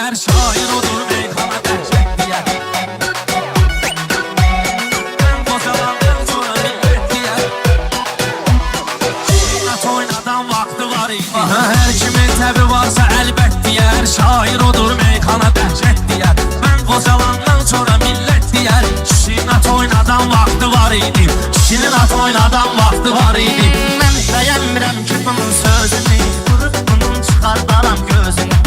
Her şair odur meyxana dəhşət deyər. Mən qocalandan sonra millət deyər. Şirinat oynadan vaxtı var idi. Hər kimin təbi varsa əlbət deyər. Şair odur meyxana dəhşət deyər. Mən qocalandan sonra millət deyər. Şirinat oynadan vaxtı var idi. Şirinat oynadan vaxtı var idi. Mən bəyənmirəm ki bunun sözünü, qırıb bunun çıxardaram gözünü.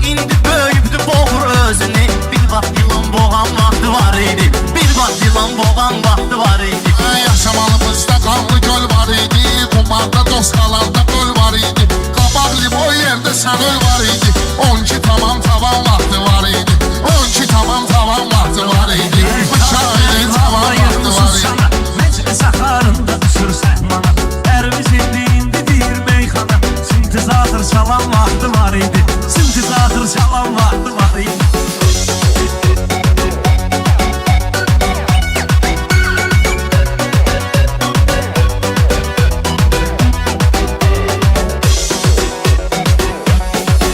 İndi böyübdü boğur özünü. Bir vaxt yılan boğan vaxtı var idi. Bir vaxt yılan boğan vaxtı var idi. Yaşamalımızda qanlı göl var idi. Kumarda dost qalanda göl var idi. Qabaqlı boy yerdə sən öl var idi. 12 tamam tavan vaxtı var idi. 12 tamam tavan vaxtı var idi. Şairin tavan vaxtı var idi. Meclis axarında düşür səhmana. Ərimiz indi deyir meyxana. Sintizator çalan vaxtı var idi. Sintizator çalan vaxtı var idi.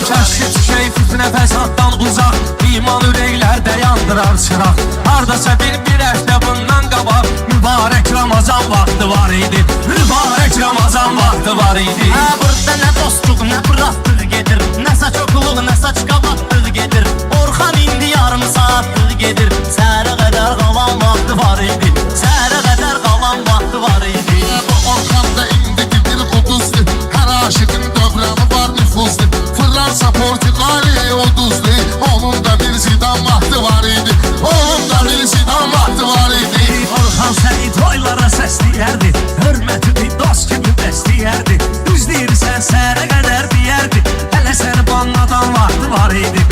Kəşki düşey fitnə fəsaddan uzaq. İman ürəklərdə yandırar çıraq. Hardasa bir həftə bundan qabaq mübarək Ramazan vaxtı var idi. Mübarək Ramazan vaxtı var idi. Burada nə dostluq, nə bıraxdıq gedir. Nə saç okulluq, nə saç qabatlıq gedir. Orxan indi yarım saatlıq gedir. Səhərə qədər qalan vaxtı var idi. Səhərə qədər qalan vaxtı var idi. Bu Orxanda indi bir quduzdur. Hər aşıqın dövrəni var nüfuzdur. Fransa, Portuqali, Uduzlu. Onun da bir Zidan vaxtı var idi. Onun da bir Zidan vaxtı var idi. Orxan səni toylara səsləyərdi. Hörmətini dost kimi bəsləyərdi. Düz deyirsən səhərə qədər deyərdi. Hələ səni banladan vaxtı var idi.